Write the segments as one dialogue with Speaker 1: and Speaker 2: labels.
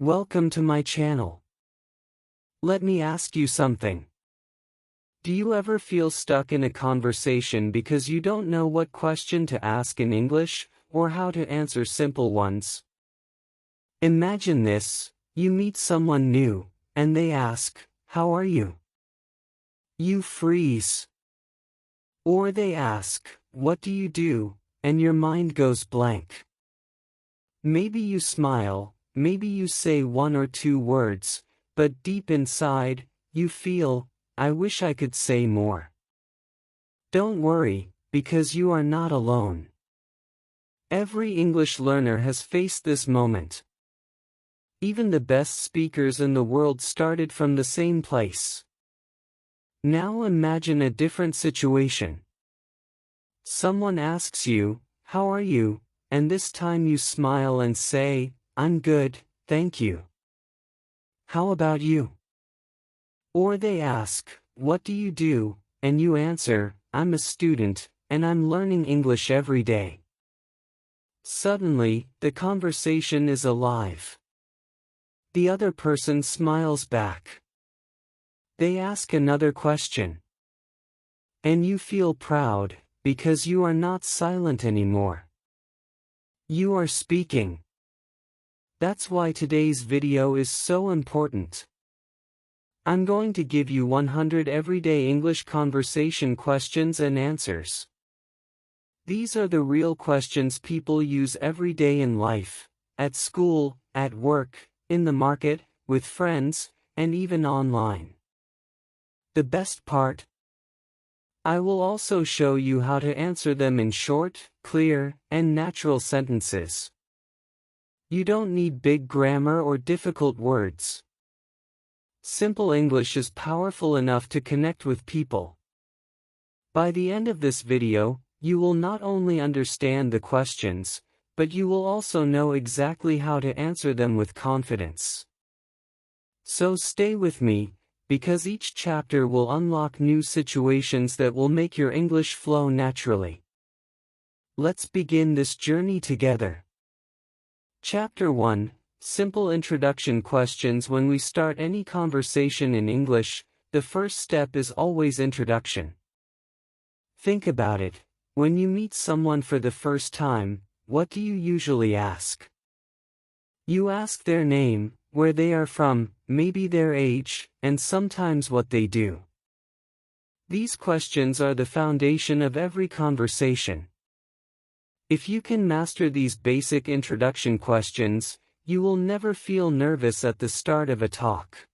Speaker 1: Welcome to my channel. Let me ask you something. Do you ever feel stuck in a conversation because you don't know what question to ask in English, or how to answer simple ones? Imagine this: you meet someone new, and they ask, "How are you?" You freeze. Or they ask, "What do you do?" and your mind goes blank. Maybe you smile, maybe you say one or two words, but deep inside, you feel, "I wish I could say more." Don't worry, because you are not alone. Every English learner has faced this moment. Even the best speakers in the world started from the same place. Now imagine a different situation. Someone asks you, "How are you?" and this time you smile and say, "I'm good, thank you. How about you?" Or they ask, "What do you do?" and you answer, "I'm a student, and I'm learning English every day." Suddenly, the conversation is alive. The other person smiles back. They ask another question. And you feel proud, because you are not silent anymore. You are speaking. That's why today's video is so important. I'm going to give you 100 everyday English conversation questions and answers. These are the real questions people use every day in life, at school, at work, in the market, with friends, and even online. The best part? I will also show you how to answer them in short, clear, and natural sentences. You don't need big grammar or difficult words. Simple English is powerful enough to connect with people. By the end of this video, you will not only understand the questions, but you will also know exactly how to answer them with confidence. So stay with me, because each chapter will unlock new situations that will make your English flow naturally. Let's begin this journey together. Chapter 1: Simple Introduction Questions. When we start any conversation in English, the first step is always introduction. Think about it. When you meet someone for the first time, what do you usually ask? You ask their name, where they are from, maybe their age, and sometimes what they do. These questions are the foundation of every conversation. If you can master these basic introduction questions, you will never feel nervous at the start of a talk.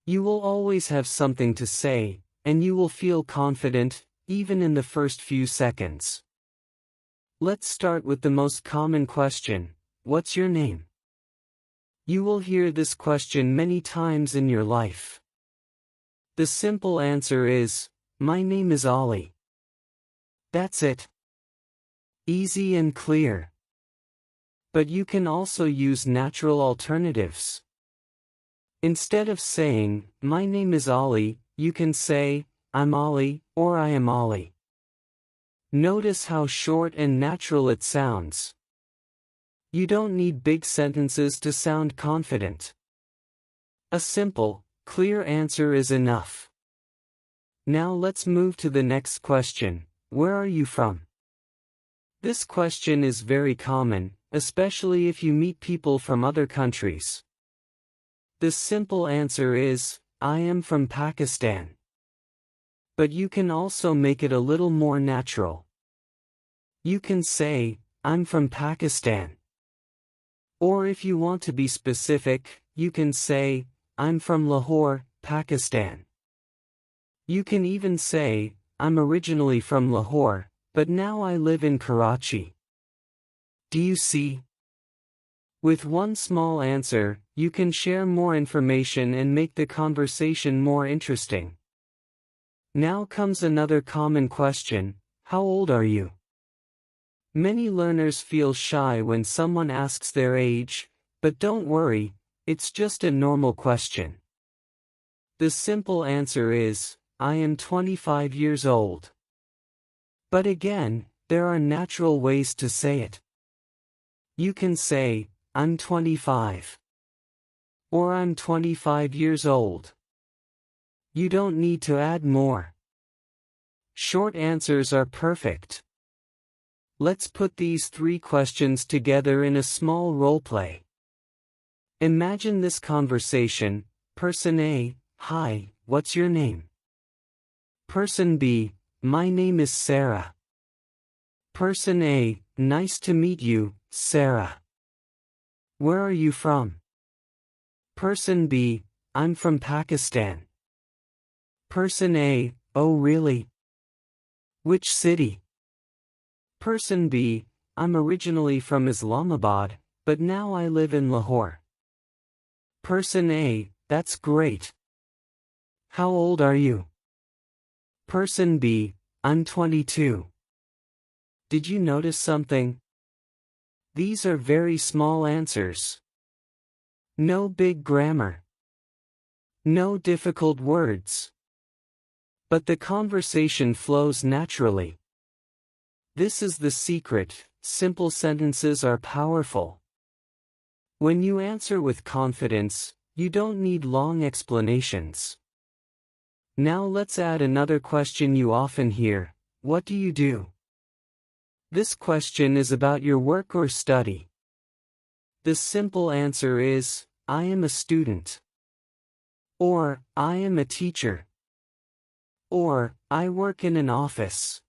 Speaker 1: You will always have something to say, and you will feel confident, even in the first few seconds. Let's start with the most common question: what's your name? You will hear this question many times in your life. The simple answer is, "My name is Ollie." That's it. Easy and clear. But you can also use natural alternatives. Instead of saying, "My name is Ollie," you can say, "I'm Ollie," or "I am Ollie." Notice how short and natural it sounds. You don't need big sentences to sound confident. A simple, clear answer is enough. Now let's move to the next question: where are you from? This question is very common, especially if you meet people from other countries. The simple answer is, "I am from Pakistan." But you can also make it a little more natural. You can say, "I'm from Pakistan." Or if you want to be specific, you can say, "I'm from Lahore, Pakistan." You can even say, "I'm originally from Lahore, but now I live in Karachi." Do you see? With one small answer, you can share more information and make the conversation more interesting. Now comes another common question: how old are you? Many learners feel shy when someone asks their age, but don't worry, it's just a normal question. The simple answer is, "I am 25 years old." But again, there are natural ways to say it. You can say, "I'm 25." or I'm 25 years old. You don't need to add more. Short answers are perfect. Let's put these 3 questions together in a small role-play. Imagine this conversation. Person A, hi, what's your name? Person B, my name is Sarah. Person A, nice to meet you, Sarah. Where are you from? Person B, I'm from Pakistan. Person A, oh really? Which city? Person B, I'm originally from Islamabad, but now I live in Lahore. Person A, that's great. How old are you? Person B, I'm 22. Did you notice something? These are very small answers. No big grammar. No difficult words. But the conversation flows naturally. This is the secret. Simple sentences are powerful. When you answer with confidence, you don't need long explanations. Now let's add another question you often hear. What do you do? This question is about your work or study. The simple answer is, I am a student. Or, I am a teacher. Or, I work in an office.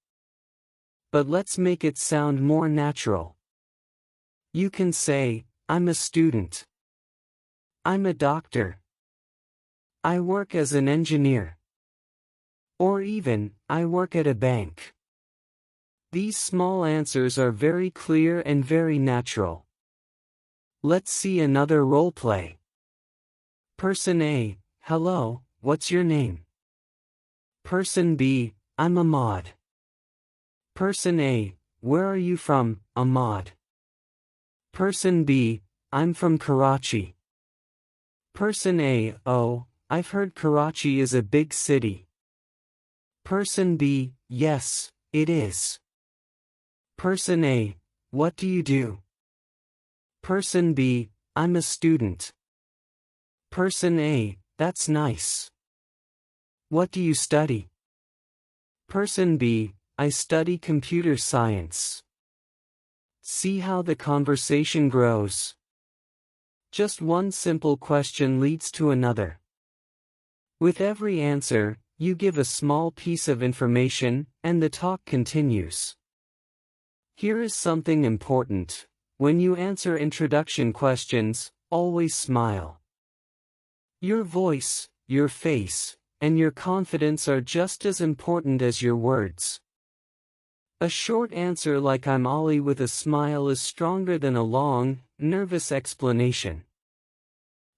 Speaker 1: But let's make it sound more natural. You can say, I'm a student. I'm a doctor. I work as an engineer. Or even, I work at a bank. These small answers are very clear and very natural. Let's see another role play. Person A, hello, what's your name? Person B, I'm Ahmad. Person A, where are you from, Ahmad? Person B, I'm from Karachi. Person A, oh, I've heard Karachi is a big city. Person B, yes, it is. Person A, what do you do? Person B, I'm a student. Person A, that's nice. What do you study? Person B, I study computer science. See how the conversation grows. Just one simple question leads to another. With every answer, you give a small piece of information, and the talk continues. Here is something important. When you answer introduction questions, always smile. Your voice, your face, and your confidence are just as important as your words. A short answer like I'm Ollie with a smile is stronger than a long, nervous explanation.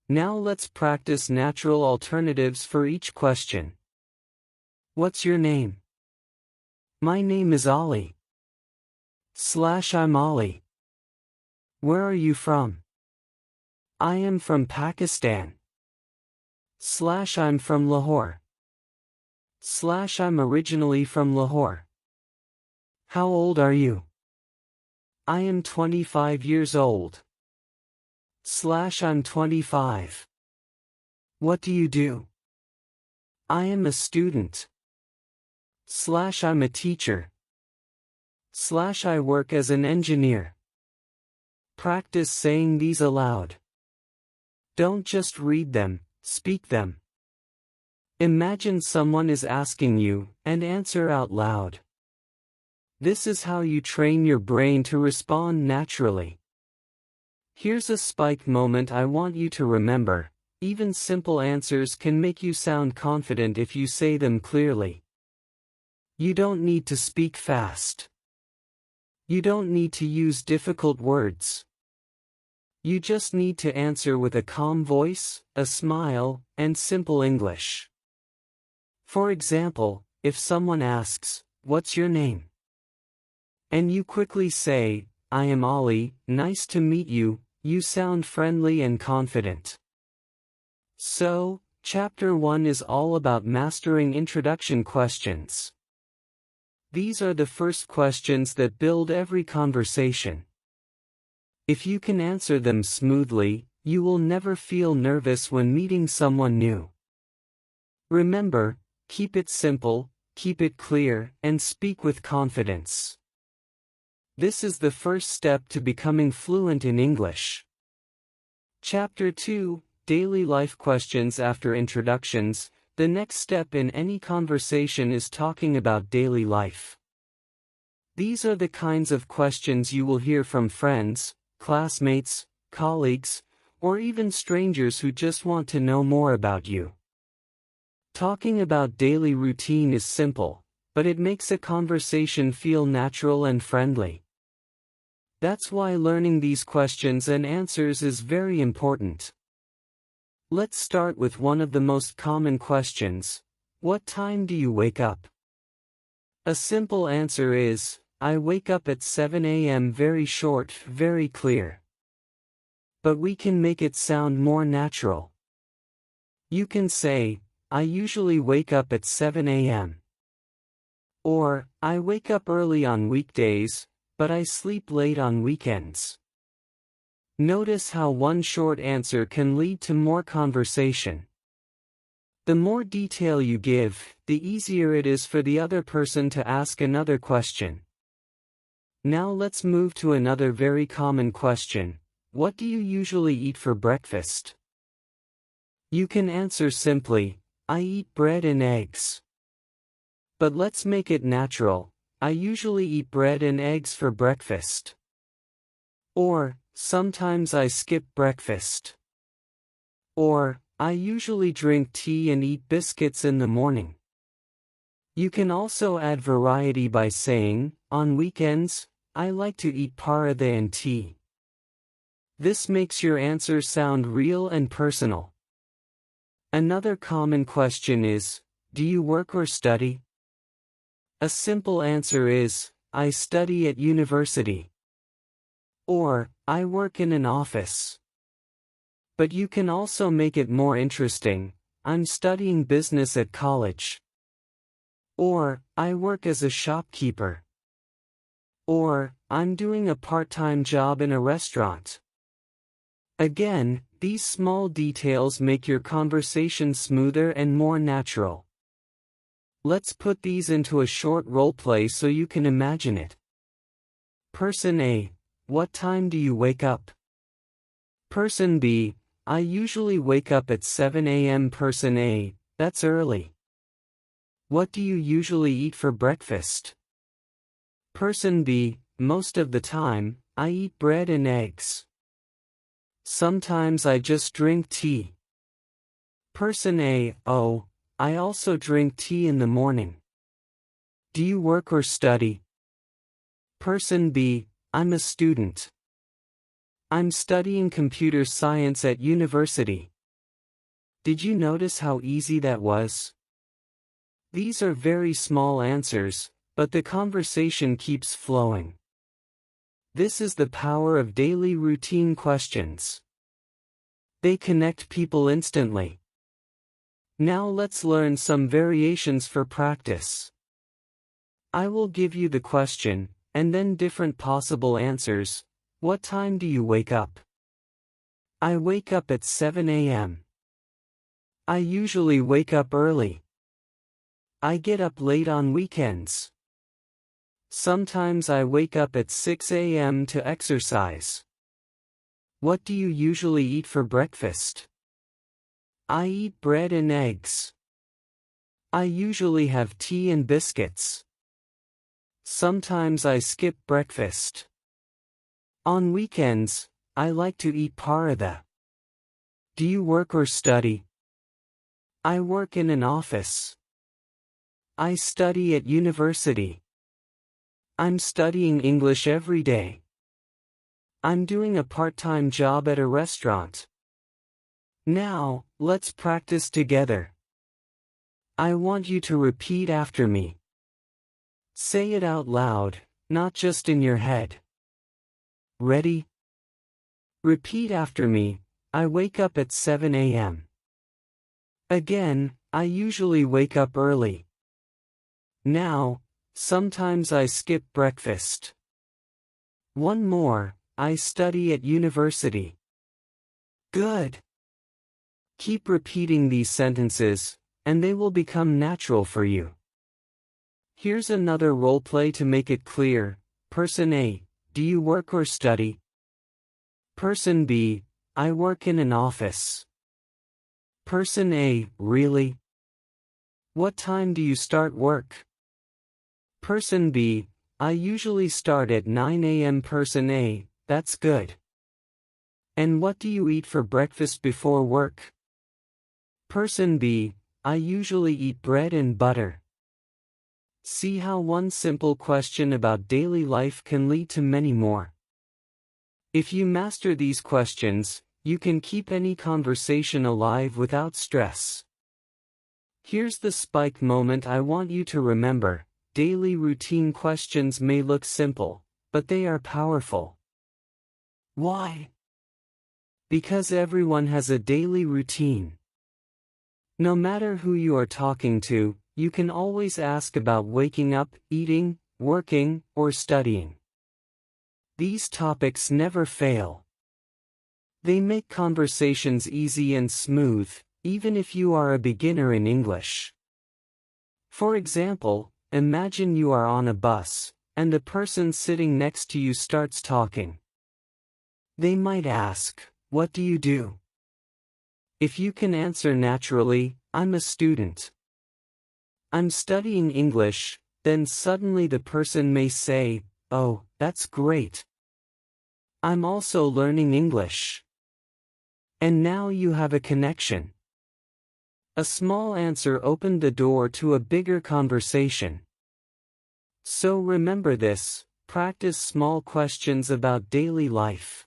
Speaker 1: Now let's practice natural alternatives for each question. What's your name? My name is Ollie. I'm Ollie. Where are you from? I am from Pakistan. I'm from Lahore. I'm originally from Lahore. How old are you? I am 25 years old. I'm 25. What do you do? I am a student. I'm a teacher. I work as an engineer. Practice saying these aloud. Don't just read them, speak them. Imagine someone is asking you, and answer out loud. This is how you train your brain to respond naturally. Here's a spike moment I want you to remember. Even simple answers can make you sound confident if you say them clearly. You don't need to speak fast. You don't need to use difficult words. You just need to answer with a calm voice, a smile, and simple English. For example, if someone asks, "What's your name?" and you quickly say, "I am Ollie, nice to meet you," you sound friendly and confident. So, Chapter 1 is all about mastering introduction questions. These are the first questions that build every conversation. If you can answer them smoothly, You will never feel nervous when meeting someone new. Remember, keep it simple, keep it clear, and speak with confidence. This is the first step to becoming fluent in English. Chapter 2, Daily Life Questions after Introductions. The next step in any conversation is talking about daily life. These are the kinds of questions you will hear from friends, classmates, colleagues, or even strangers who just want to know more about you. Talking about daily routine is simple, but it makes a conversation feel natural and friendly. That's why learning these questions and answers is very important. Let's start with one of the most common questions. What time do you wake up? A simple answer is, I wake up at 7 a.m. Very short, very clear. But we can make it sound more natural. You can say, I usually wake up at 7 a.m. Or, I wake up early on weekdays, but I sleep late on weekends. Notice how one short answer can lead to more conversation. The more detail you give, the easier it is for the other person to ask another question. Now let's move to another very common question. What do you usually eat for breakfast? You can answer simply, I eat bread and eggs. But let's make it natural. I usually eat bread and eggs for breakfast. Or, sometimes I skip breakfast. Or, I usually drink tea and eat biscuits in the morning. You can also add variety by saying, on weekends, I like to eat paratha and tea. This makes your answer sound real and personal. Another common question is, do you work or study? A simple answer is, I study at university. Or, I work in an office. But you can also make it more interesting, I'm studying business at college. Or, I work as a shopkeeper. Or, I'm doing a part-time job in a restaurant. Again, these small details make your conversation smoother and more natural. Let's put these into a short role-play so you can imagine it. Person A, what time do you wake up? Person B, I usually wake up at 7 a.m. Person A, that's early. What do you usually eat for breakfast? Person B, most of the time, I eat bread and eggs. Sometimes I just drink tea. Person A, oh, I also drink tea in the morning. Do you work or study? Person B, I'm a student. I'm studying computer science at university. Did you notice how easy that was? These are very small answers, but the conversation keeps flowing. This is the power of daily routine questions. They connect people instantly. Now let's learn some variations for practice. I will give you the question, and then different possible answers. What time do you wake up? I wake up at 7 a.m. I usually wake up early. I get up late on weekends. Sometimes I wake up at 6 a.m. to exercise. What do you usually eat for breakfast? I eat bread and eggs. I usually have tea and biscuits. Sometimes I skip breakfast. On weekends, I like to eat paratha. Do you work or study? I work in an office. I study at university. I'm studying English every day. I'm doing a part-time job at a restaurant. Now, let's practice together. I want you to repeat after me. Say it out loud, not just in your head. Ready? Repeat after me. I wake up at 7 a.m. Again, I usually wake up early. Now, sometimes I skip breakfast. One more, I study at university. Good. Keep repeating these sentences, and they will become natural for you. Here's another role play to make it clear. Person A, do you work or study? Person B, I work in an office. Person A, really? What time do you start work? Person B, I usually start at 9 a.m. Person A, that's good. And what do you eat for breakfast before work? Person B, I usually eat bread and butter. See how one simple question about daily life can lead to many more. If you master these questions, you can keep any conversation alive without stress. Here's the spike moment I want you to remember. Daily routine questions may look simple, but they are powerful. Why? Because everyone has a daily routine. No matter who you are talking to, you can always ask about waking up, eating, working, or studying. These topics never fail. They make conversations easy and smooth, even if you are a beginner in English. For example, imagine you are on a bus, and the person sitting next to you starts talking. They might ask, "What do you do?" If you can answer naturally, "I'm a student. I'm studying English," then suddenly the person may say, "Oh, that's great. I'm also learning English." And now you have a connection. A small answer opened the door to a bigger conversation. So remember this, practice small questions about daily life.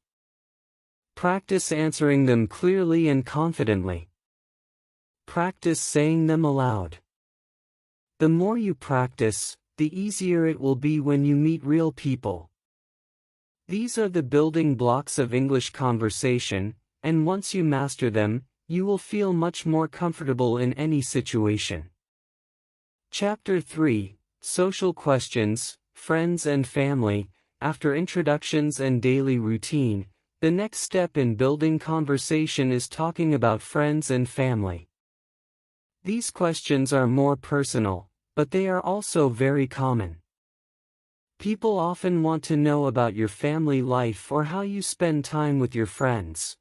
Speaker 1: Practice answering them clearly and confidently. Practice saying them aloud. The more you practice, the easier it will be when you meet real people. These are the building blocks of English conversation, and once you master them, you will feel much more comfortable in any situation. Chapter 3, Social Questions, Friends and Family. After introductions and daily routine, the next step in building conversation is talking about friends and family. These questions are more personal, but they are also very common. People often want to know about your family life or how you spend time with your friends.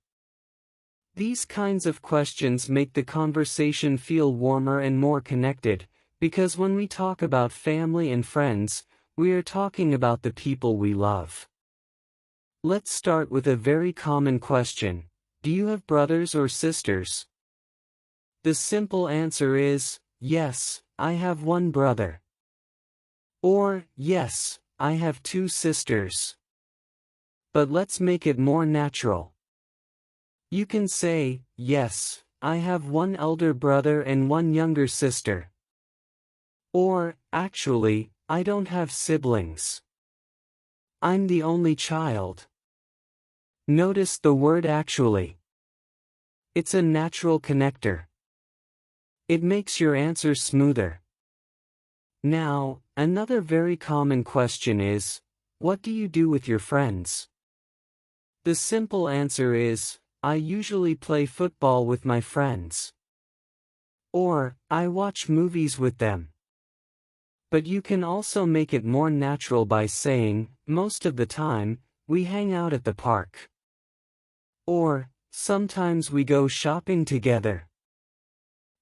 Speaker 1: These kinds of questions make the conversation feel warmer and more connected, because when we talk about family and friends, we are talking about the people we love. Let's start with a very common question. Do you have brothers or sisters? The simple answer is, yes, I have one brother. Or, yes, I have two sisters. But let's make it more natural. You can say, yes, I have one elder brother and one younger sister. Or, actually, I don't have siblings. I'm the only child. Notice the word actually. It's a natural connector. It makes your answer smoother. Now, another very common question is, what do you do with your friends? The simple answer is, I usually play football with my friends. Or, I watch movies with them. But you can also make it more natural by saying, most of the time, we hang out at the park. Or, sometimes we go shopping together.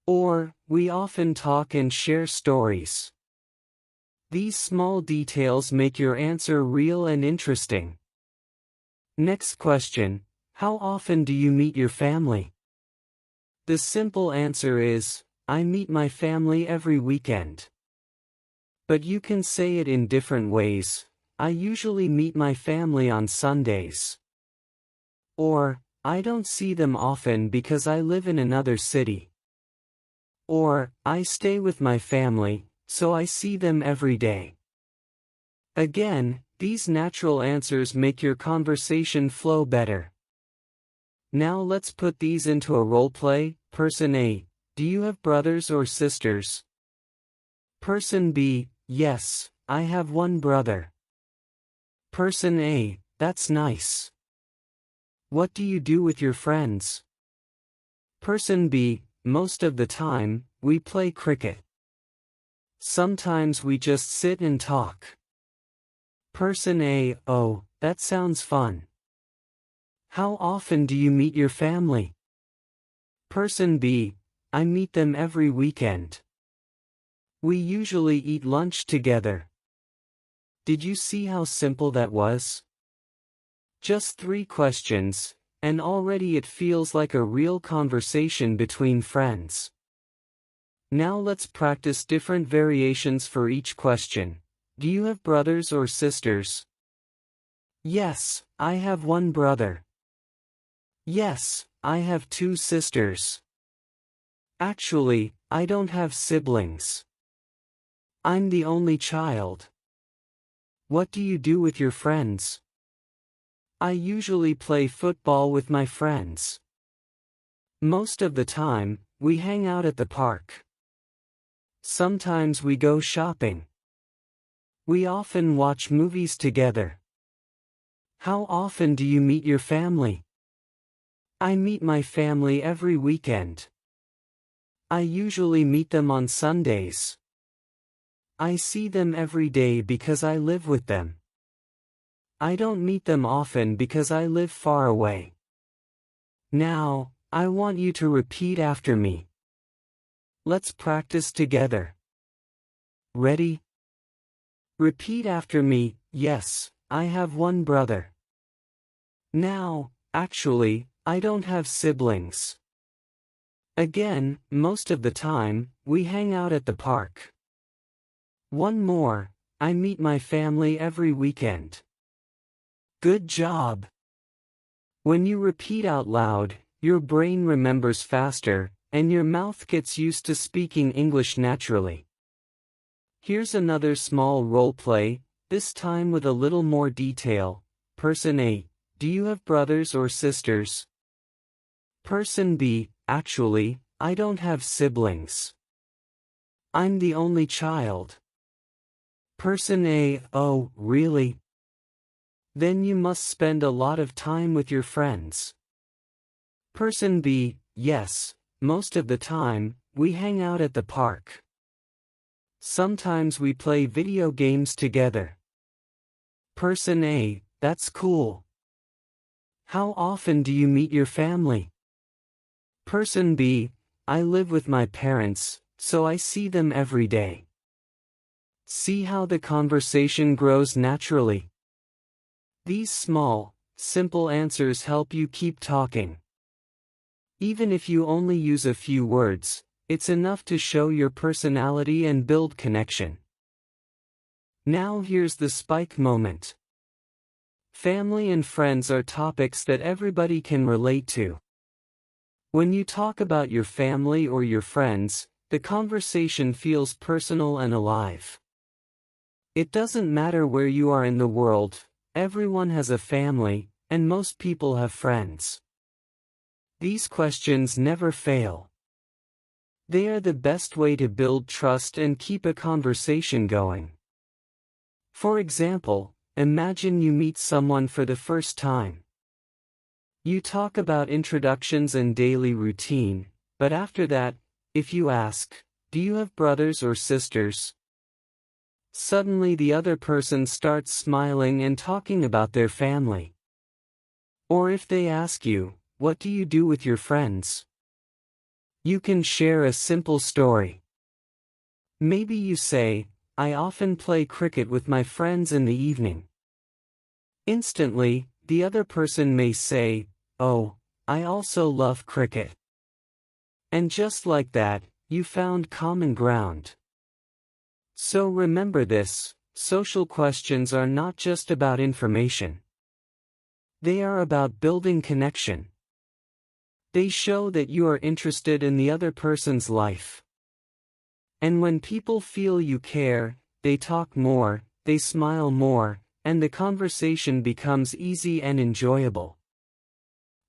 Speaker 1: Or, we often talk and share stories. These small details make your answer real and interesting. Next question, how often do you meet your family? The simple answer is, I meet my family every weekend. But you can say it in different ways. I usually meet my family on Sundays. Or, I don't see them often because I live in another city. Or, I stay with my family, so I see them every day. Again, these natural answers make your conversation flow better. Now let's put these into a role play. Person A, do you have brothers or sisters? Person B, yes, I have one brother. Person A, that's nice. What do you do with your friends? Person B, most of the time, we play cricket. Sometimes we just sit and talk. Person A, oh, that sounds fun. How often do you meet your family? Person B, I meet them every weekend. We usually eat lunch together. Did you see how simple that was? Just 3 questions, and already it feels like a real conversation between friends. Now let's practice different variations for each question. Do you have brothers or sisters? Yes, I have one brother. Yes, I have 2 sisters. Actually, I don't have siblings. I'm the only child. What do you do with your friends? I usually play football with my friends. Most of the time, we hang out at the park. Sometimes we go shopping. We often watch movies together. How often do you meet your family? I meet my family every weekend. I usually meet them on Sundays. I see them every day because I live with them. I don't meet them often because I live far away. Now, I want you to repeat after me. Let's practice together. Ready? Repeat after me. Yes, I have one brother. Now, actually, I don't have siblings. Again, most of the time, we hang out at the park. One more, I meet my family every weekend. Good job! When you repeat out loud, your brain remembers faster, and your mouth gets used to speaking English naturally. Here's another small role play, this time with a little more detail. Person A, do you have brothers or sisters? Person B, actually, I don't have siblings. I'm the only child. Person A, oh, really? Then you must spend a lot of time with your friends. Person B, yes, most of the time, we hang out at the park. Sometimes we play video games together. Person A, that's cool. How often do you meet your family? Person B, I live with my parents, so I see them every day. See how the conversation grows naturally? These small, simple answers help you keep talking. Even if you only use a few words, it's enough to show your personality and build connection. Now here's the spike moment. Family and friends are topics that everybody can relate to. When you talk about your family or your friends, the conversation feels personal and alive. It doesn't matter where you are in the world, everyone has a family, and most people have friends. These questions never fail. They are the best way to build trust and keep a conversation going. For example, imagine you meet someone for the first time. You talk about introductions and daily routine, but after that, if you ask, do you have brothers or sisters? Suddenly the other person starts smiling and talking about their family. Or if they ask you, what do you do with your friends? You can share a simple story. Maybe you say, I often play cricket with my friends in the evening. Instantly, the other person may say, oh, I also love cricket. And just like that, you found common ground. So remember this, social questions are not just about information. They are about building connection. They show that you are interested in the other person's life. And when people feel you care, they talk more, they smile more, and the conversation becomes easy and enjoyable.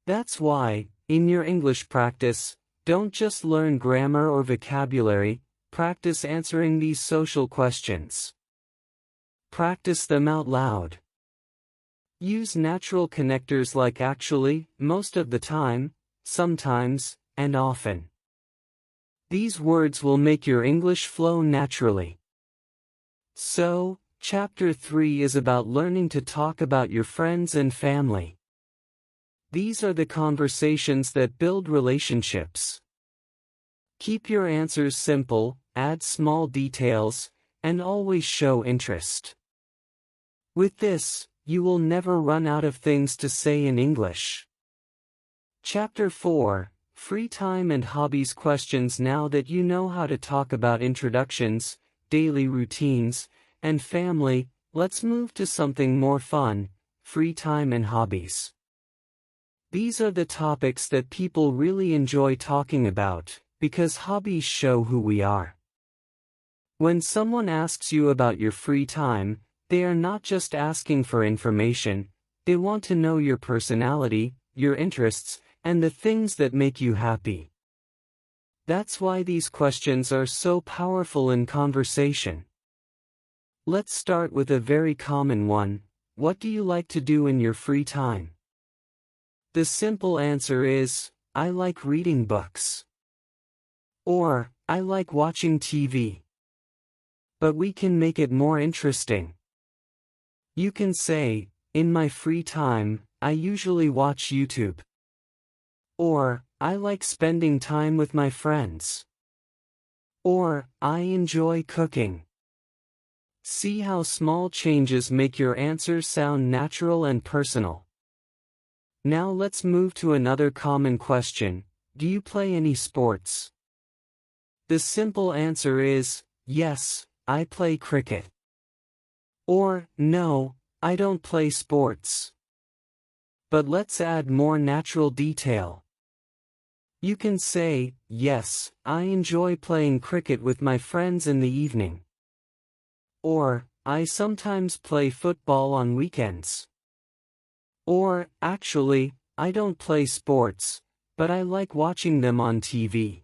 Speaker 1: That's why, in your English practice, don't just learn grammar or vocabulary, practice answering these social questions. Practice them out loud. Use natural connectors like actually, most of the time, sometimes, and often. These words will make your English flow naturally. So, Chapter 3 is about learning to talk about your friends and family. These are the conversations that build relationships. Keep your answers simple, add small details, and always show interest. With this, you will never run out of things to say in English. Chapter 4, Free Time and Hobbies Questions. Now that you know how to talk about introductions, daily routines, and family, let's move to something more fun, free time and hobbies. These are the topics that people really enjoy talking about, because hobbies show who we are. When someone asks you about your free time, they are not just asking for information, they want to know your personality, your interests, and the things that make you happy. That's why these questions are so powerful in conversation. Let's start with a very common one. What do you like to do in your free time? The simple answer is, I like reading books. Or, I like watching TV. But we can make it more interesting. You can say, in my free time, I usually watch YouTube. Or, I like spending time with my friends. Or, I enjoy cooking. See how small changes make your answers sound natural and personal. Now let's move to another common question. Do you play any sports? The simple answer is, yes, I play cricket. Or, no, I don't play sports. But let's add more natural detail. You can say, yes, I enjoy playing cricket with my friends in the evening. Or, I sometimes play football on weekends. Or, actually, I don't play sports, but I like watching them on TV.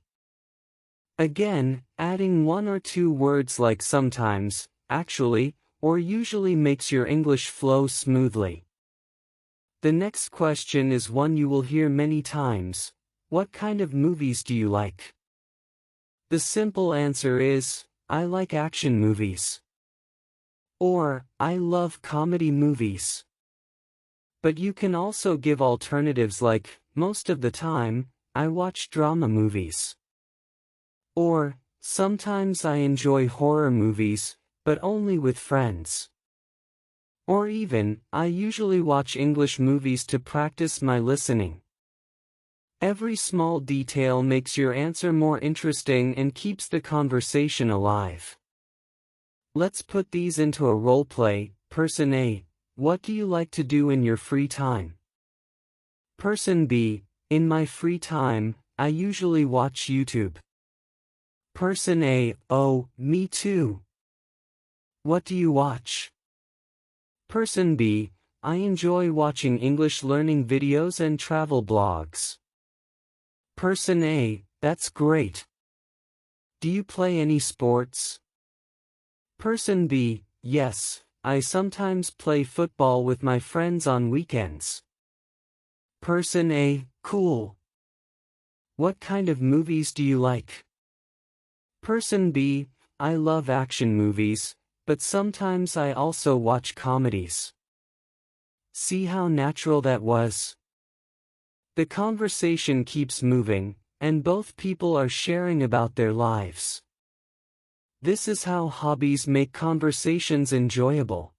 Speaker 1: Again, adding one or two words like sometimes, actually, or usually makes your English flow smoothly. The next question is one you will hear many times. What kind of movies do you like? The simple answer is, I like action movies. Or, I love comedy movies. But you can also give alternatives like, most of the time, I watch drama movies. Or, sometimes I enjoy horror movies, but only with friends. Or even, I usually watch English movies to practice my listening. Every small detail makes your answer more interesting and keeps the conversation alive. Let's put these into a role play. Person A, what do you like to do in your free time? Person B, in my free time, I usually watch YouTube. Person A, oh, me too. What do you watch? Person B, I enjoy watching English learning videos and travel blogs. Person A, that's great. Do you play any sports? Person B, yes, I sometimes play football with my friends on weekends. Person A, cool. What kind of movies do you like? Person B, I love action movies, but sometimes I also watch comedies. See how natural that was? The conversation keeps moving, and both people are sharing about their lives. This is how hobbies make conversations enjoyable.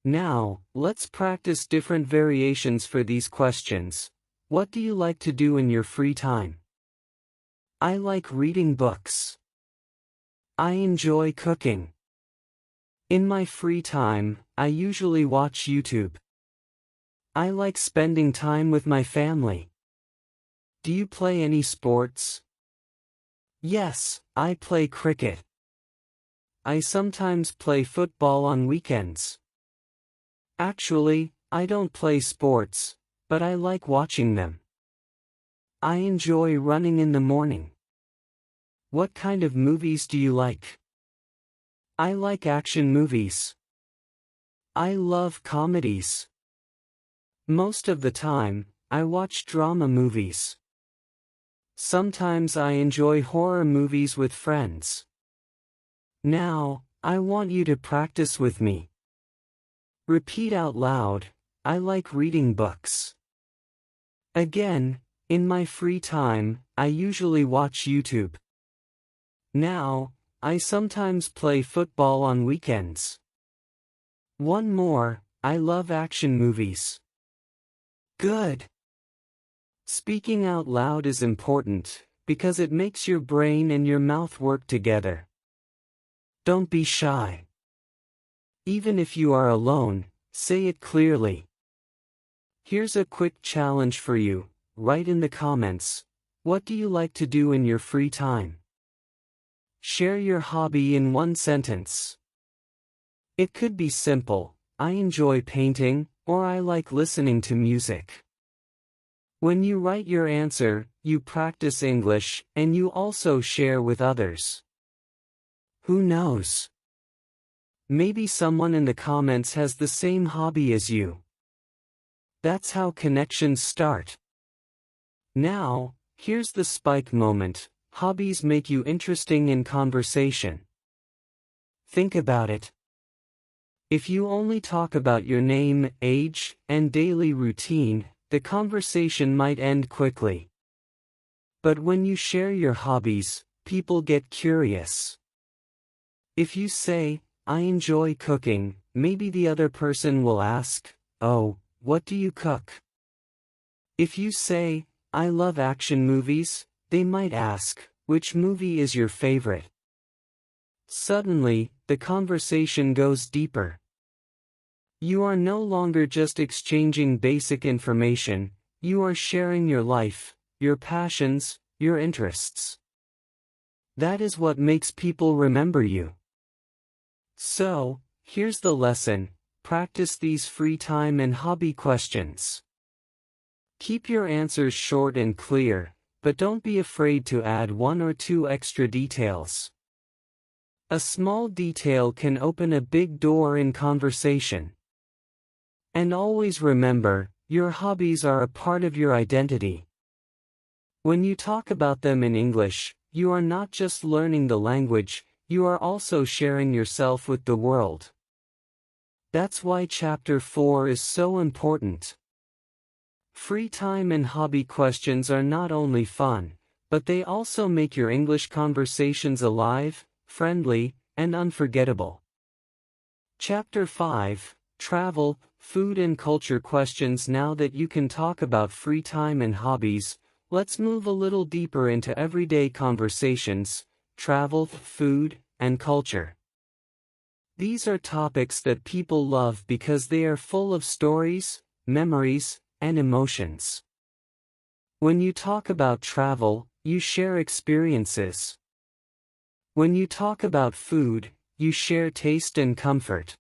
Speaker 1: Now, let's practice different variations for these questions. What do you like to do in your free time? I like reading books. I enjoy cooking. In my free time, I usually watch YouTube. I like spending time with my family. Do you play any sports? Yes, I play cricket. I sometimes play football on weekends. Actually, I don't play sports, but I like watching them. I enjoy running in the morning. What kind of movies do you like? I like action movies. I love comedies. Most of the time, I watch drama movies. Sometimes I enjoy horror movies with friends. Now, I want you to practice with me. Repeat out loud, I like reading books. Again, in my free time, I usually watch YouTube. Now, I sometimes play football on weekends. One more, I love action movies. Good. Speaking out loud is important, because it makes your brain and your mouth work together. Don't be shy. Even if you are alone, say it clearly. Here's a quick challenge for you. Write in the comments, what do you like to do in your free time? Share your hobby in one sentence. It could be simple, I enjoy painting, or I like listening to music. When you write your answer, you practice English, and you also share with others. Who knows? Maybe someone in the comments has the same hobby as you. That's how connections start. Now, here's the spike moment. Hobbies make you interesting in conversation. Think about it. If you only talk about your name, age, and daily routine, the conversation might end quickly. But when you share your hobbies, people get curious. If you say, I enjoy cooking, maybe the other person will ask, oh, what do you cook? If you say, I love action movies, they might ask, which movie is your favorite? Suddenly, the conversation goes deeper. You are no longer just exchanging basic information, you are sharing your life, your passions, your interests. That is what makes people remember you. So, here's the lesson, practice these free time and hobby questions. Keep your answers short and clear, but don't be afraid to add one or two extra details. A small detail can open a big door in conversation. And always remember, your hobbies are a part of your identity. When you talk about them in English, you are not just learning the language, you are also sharing yourself with the world. That's why Chapter 4 is so important. Free time and hobby questions are not only fun, but they also make your English conversations alive, friendly, and unforgettable. Chapter 5, Travel, Food and Culture Questions. Now that you can talk about free time and hobbies, let's move a little deeper into everyday conversations, travel, food, and culture. These are topics that people love because they are full of stories, memories, and emotions. When you talk about travel, you share experiences. When you talk about food, you share taste and comfort.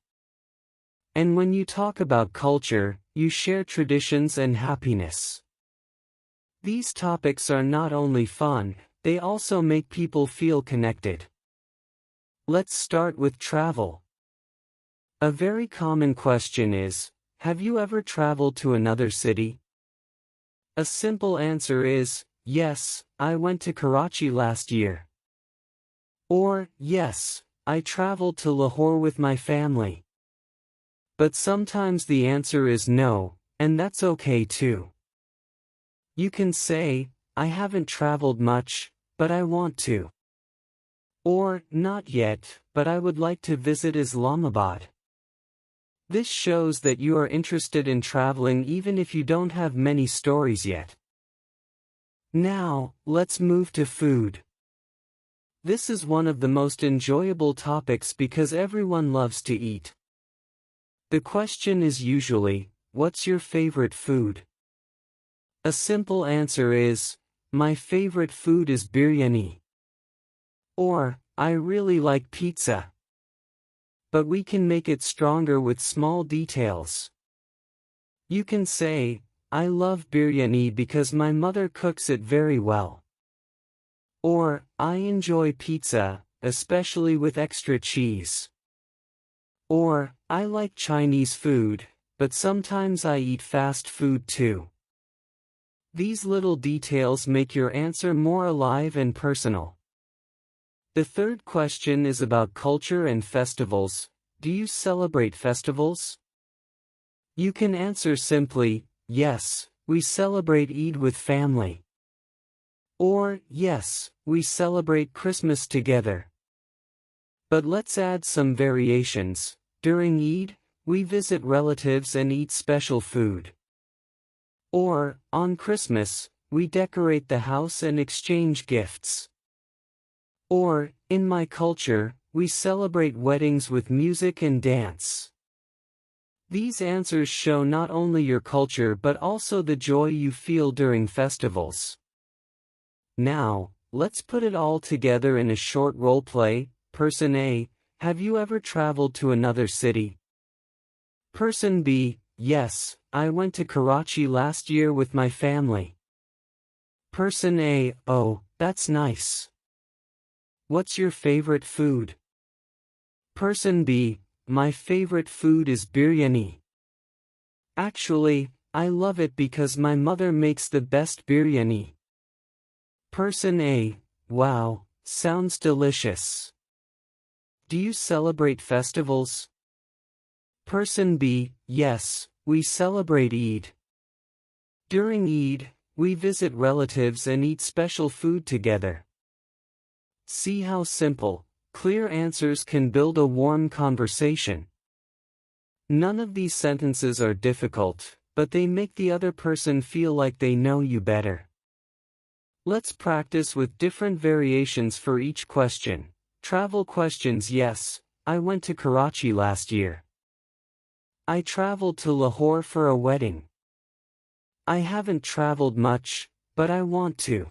Speaker 1: And when you talk about culture, you share traditions and happiness. These topics are not only fun, they also make people feel connected. Let's start with travel. A very common question is, have you ever traveled to another city? A simple answer is, yes, I went to Karachi last year. Or, yes, I traveled to Lahore with my family. But sometimes the answer is no, and that's okay too. You can say, I haven't traveled much, but I want to. Or, not yet, but I would like to visit Islamabad. This shows that you are interested in traveling even if you don't have many stories yet. Now, let's move to food. This is one of the most enjoyable topics because everyone loves to eat. The question is usually, what's your favorite food? A simple answer is, my favorite food is biryani. Or, I really like pizza. But we can make it stronger with small details. You can say, I love biryani because my mother cooks it very well. Or, I enjoy pizza, especially with extra cheese. Or, I like Chinese food, but sometimes I eat fast food too. These little details make your answer more alive and personal. The third question is about culture and festivals. Do you celebrate festivals? You can answer simply, yes, we celebrate Eid with family. Or, yes, we celebrate Christmas together. But let's add some variations. During Eid, we visit relatives and eat special food. Or, on Christmas, we decorate the house and exchange gifts. Or, in my culture, we celebrate weddings with music and dance. These answers show not only your culture but also the joy you feel during festivals. Now, let's put it all together in a short role play. Person A, have you ever traveled to another city? Person B, yes, I went to Karachi last year with my family. Person A, oh, that's nice. What's your favorite food? Person B, my favorite food is biryani. Actually, I love it because my mother makes the best biryani. Person A, wow, sounds delicious. Do you celebrate festivals? Person B, yes, we celebrate Eid. During Eid, we visit relatives and eat special food together. See how simple, clear answers can build a warm conversation. None of these sentences are difficult, but they make the other person feel like they know you better. Let's practice with different variations for each question. Travel questions. Yes, I went to Karachi last year. I traveled to Lahore for a wedding. I haven't traveled much, but I want to.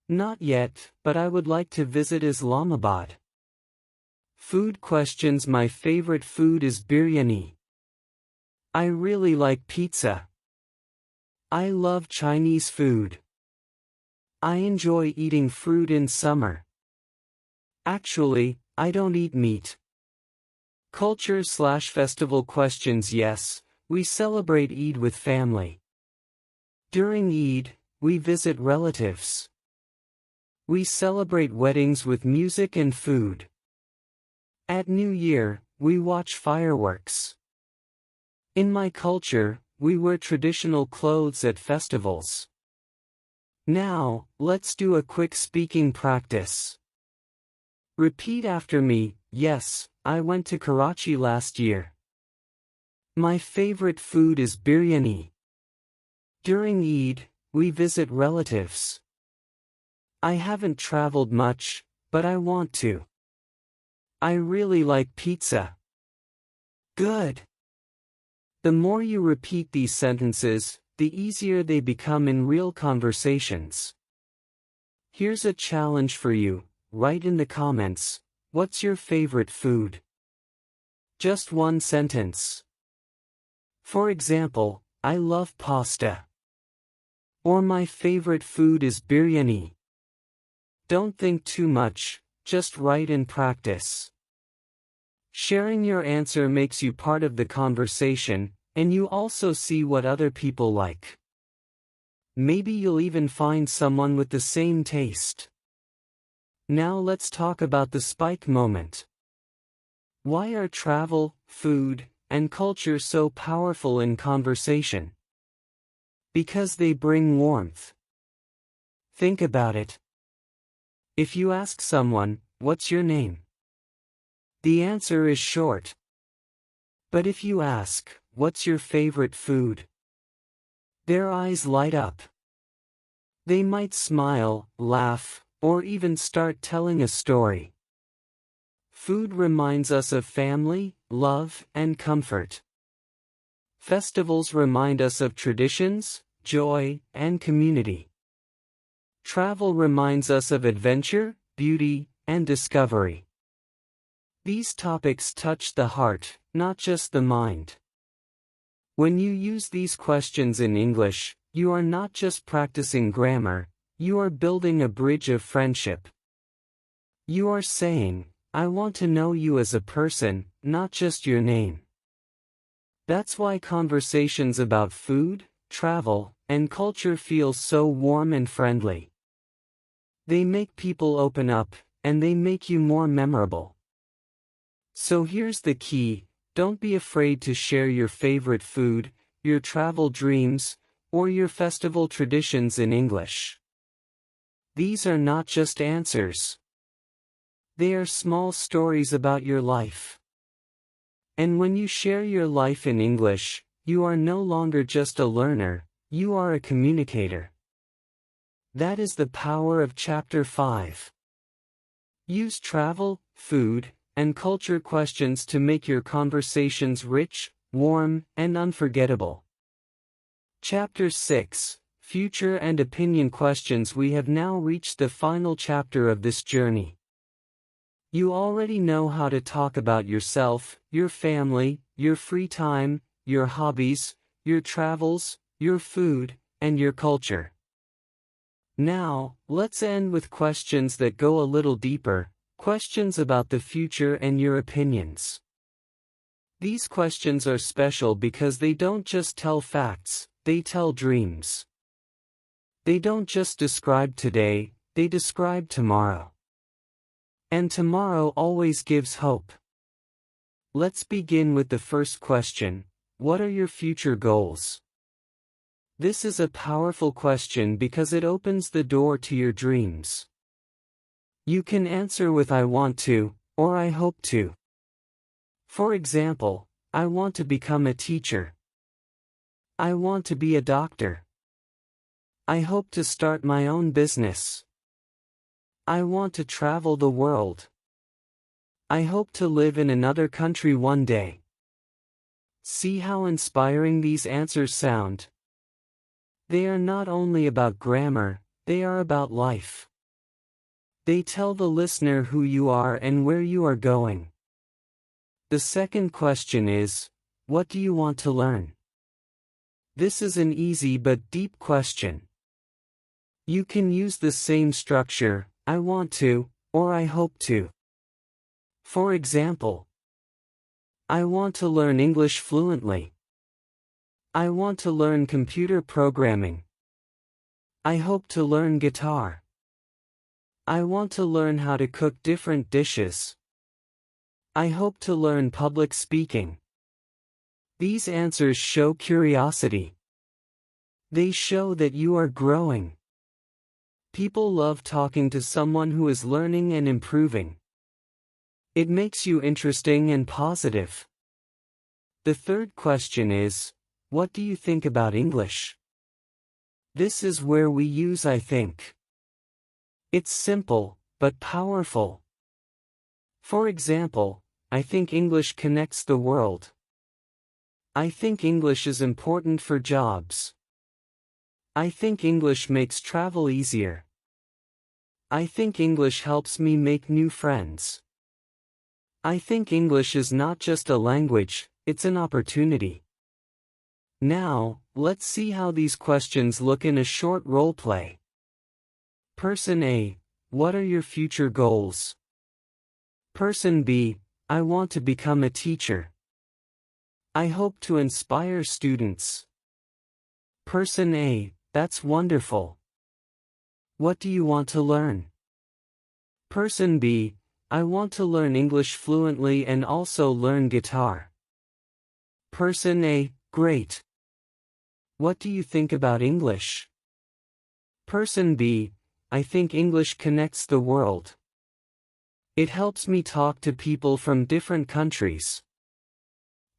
Speaker 1: Not yet, but I would like to visit Islamabad. Food questions. My favorite food is biryani. I really like pizza. I love Chinese food. I enjoy eating fruit in summer. Actually, I don't eat meat. Culture/festival questions. Yes, we celebrate Eid with family. During Eid, we visit relatives. We celebrate weddings with music and food. At New Year, we watch fireworks. In my culture, we wear traditional clothes at festivals. Now, let's do a quick speaking practice. Repeat after me. Yes, I went to Karachi last year. My favorite food is biryani. During Eid, we visit relatives. I haven't traveled much, but I want to. I really like pizza. Good. The more you repeat these sentences, the easier they become in real conversations. Here's a challenge for you. Write in the comments, what's your favorite food? Just one sentence. For example, I love pasta. Or my favorite food is biryani. Don't think too much, just write and practice. Sharing your answer makes you part of the conversation, and you also see what other people like. Maybe you'll even find someone with the same taste. Now let's talk about the spike moment. Why are travel, food, and culture so powerful in conversation? Because they bring warmth. Think about it. If you ask someone, what's your name? The answer is short. But if you ask, what's your favorite food? Their eyes light up. They might smile, laugh, or even start telling a story. Food reminds us of family, love, and comfort. Festivals remind us of traditions, joy, and community. Travel reminds us of adventure, beauty, and discovery. These topics touch the heart, not just the mind. When you use these questions in English, you are not just practicing grammar, you are building a bridge of friendship. You are saying, I want to know you as a person, not just your name. That's why conversations about food, travel, and culture feel so warm and friendly. They make people open up, and they make you more memorable. So here's the key: don't be afraid to share your favorite food, your travel dreams, or your festival traditions in English. These are not just answers. They are small stories about your life. And when you share your life in English, you are no longer just a learner, you are a communicator. That is the power of Chapter 5. Use travel, food, and culture questions to make your conversations rich, warm, and unforgettable. Chapter 6, Future and Opinion Questions. We have now reached the final chapter of this journey. You already know how to talk about yourself, your family, your free time, your hobbies, your travels, your food, and your culture. Now, let's end with questions that go a little deeper, questions about the future and your opinions. These questions are special because they don't just tell facts, they tell dreams. They don't just describe today, they describe tomorrow. And tomorrow always gives hope. Let's begin with the first question: what are your future goals? This is a powerful question because it opens the door to your dreams. You can answer with "I want to," or "I hope to." For example, I want to become a teacher. I want to be a doctor. I hope to start my own business. I want to travel the world. I hope to live in another country one day. See how inspiring these answers sound? They are not only about grammar, they are about life. They tell the listener who you are and where you are going. The second question is, what do you want to learn? This is an easy but deep question. You can use the same structure, "I want to," or "I hope to." For example, I want to learn English fluently. I want to learn computer programming. I hope to learn guitar. I want to learn how to cook different dishes. I hope to learn public speaking. These answers show curiosity. They show that you are growing. People love talking to someone who is learning and improving. It makes you interesting and positive. The third question is, what do you think about English? This is where we use "I think." It's simple, but powerful. For example, I think English connects the world. I think English is important for jobs. I think English makes travel easier. I think English helps me make new friends. I think English is not just a language, it's an opportunity. Now, let's see how these questions look in a short role play. Person A, what are your future goals? Person B, I want to become a teacher. I hope to inspire students. Person A, that's wonderful. What do you want to learn? Person B, I want to learn English fluently and also learn guitar. Person A, great. What do you think about English? Person B, I think English connects the world. It helps me talk to people from different countries.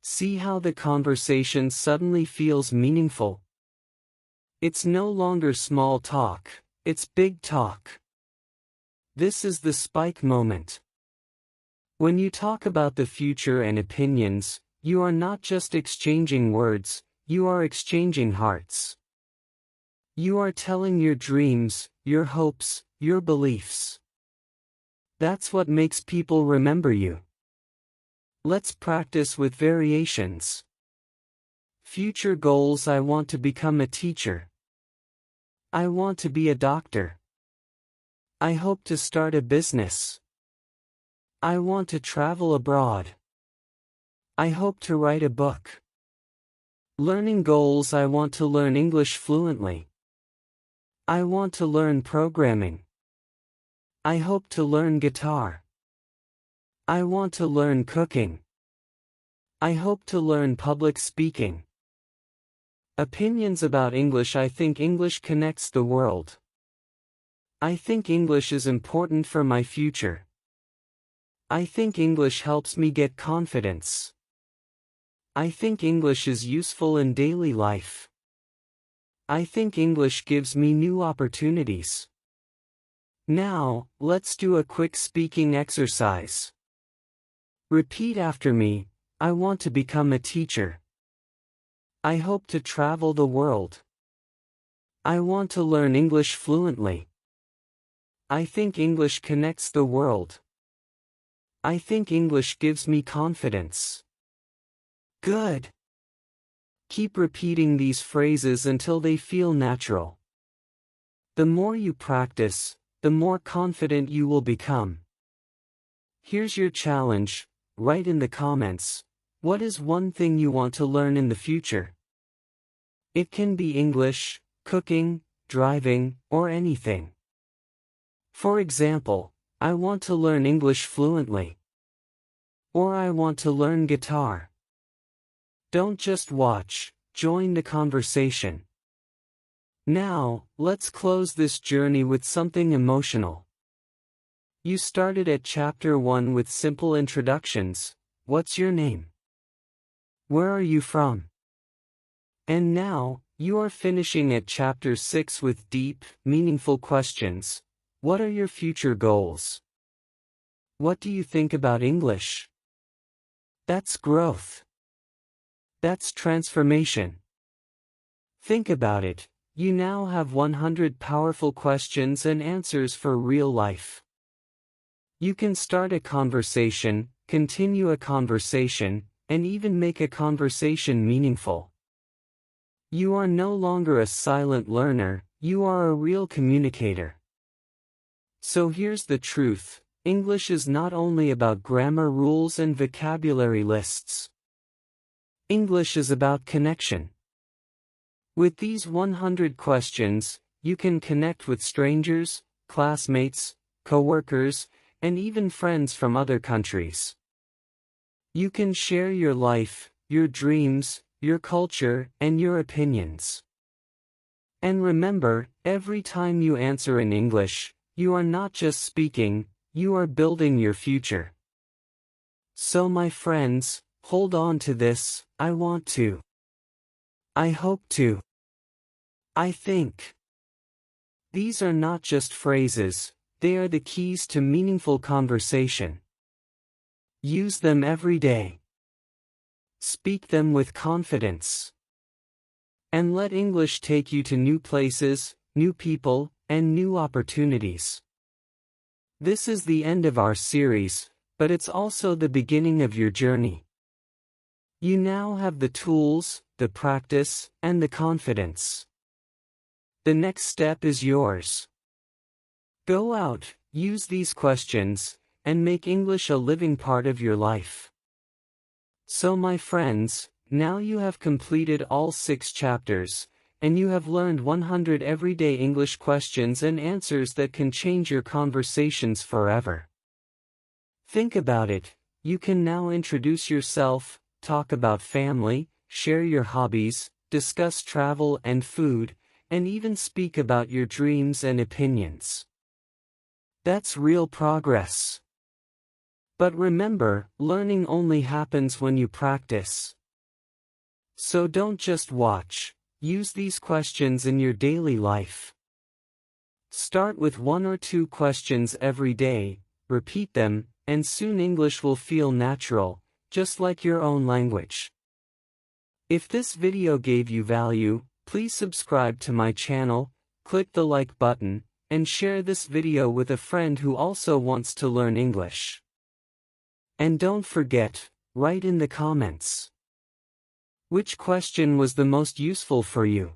Speaker 1: See how the conversation suddenly feels meaningful? It's no longer small talk, it's big talk. This is the spike moment. When you talk about the future and opinions, you are not just exchanging words, you are exchanging hearts. You are telling your dreams, your hopes, your beliefs. That's what makes people remember you. Let's practice with variations. Future goals: I want to become a teacher. I want to be a doctor. I hope to start a business. I want to travel abroad. I hope to write a book. Learning goals: I want to learn English fluently. I want to learn programming. I hope to learn guitar. I want to learn cooking. I hope to learn public speaking. Opinions about English: I think English connects the world. I think English is important for my future. I think English helps me get confidence. I think English is useful in daily life. I think English gives me new opportunities. Now, let's do a quick speaking exercise. Repeat after me. I want to become a teacher. I hope to travel the world. I want to learn English fluently. I think English connects the world. I think English gives me confidence. Good. Keep repeating these phrases until they feel natural. The more you practice, the more confident you will become. Here's your challenge: write in the comments, what is one thing you want to learn in the future? It can be English, cooking, driving, or anything. For example, I want to learn English fluently. Or I want to learn guitar. Don't just watch, join the conversation. Now, let's close this journey with something emotional. You started at chapter 1 with simple introductions. What's your name? Where are you from? And now, you are finishing at chapter 6 with deep, meaningful questions. What are your future goals? What do you think about English? That's growth. That's transformation. Think about it. You now have 100 powerful questions and answers for real life. You can start a conversation, continue a conversation, and even make a conversation meaningful. You are no longer a silent learner, you are a real communicator. So here's the truth: English is not only about grammar rules and vocabulary lists. English is about connection. With these 100 questions, you can connect with strangers, classmates, coworkers, and even friends from other countries. You can share your life, your dreams, your culture, and your opinions. And remember, every time you answer in English, you are not just speaking, you are building your future. So my friends, hold on to this: I want to. I hope to. I think. These are not just phrases, they are the keys to meaningful conversation. Use them every day. Speak them with confidence. And let English take you to new places, new people, and new opportunities. This is the end of our series, but it's also the beginning of your journey. You now have the tools, the practice, and the confidence. The next step is yours. Go out, use these questions, and make English a living part of your life. So my friends, now you have completed all 6 chapters, and you have learned 100 everyday English questions and answers that can change your conversations forever. Think about it: you can now introduce yourself, talk about family, share your hobbies, discuss travel and food, and even speak about your dreams and opinions. That's real progress. But remember, learning only happens when you practice. So don't just watch, use these questions in your daily life. Start with 1 or 2 questions every day, repeat them, and soon English will feel natural, just like your own language. If this video gave you value, please subscribe to my channel, click the like button, and share this video with a friend who also wants to learn English. And don't forget, write in the comments. Which question was the most useful for you?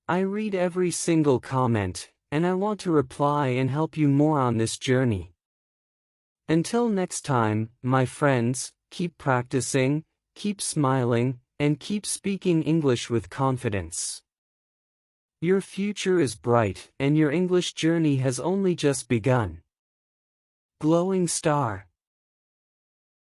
Speaker 1: I read every single comment, and I want to reply and help you more on this journey. Until next time, my friends, keep practicing, keep smiling, and keep speaking English with confidence. Your future is bright, and your English journey has only just begun. Glowing star.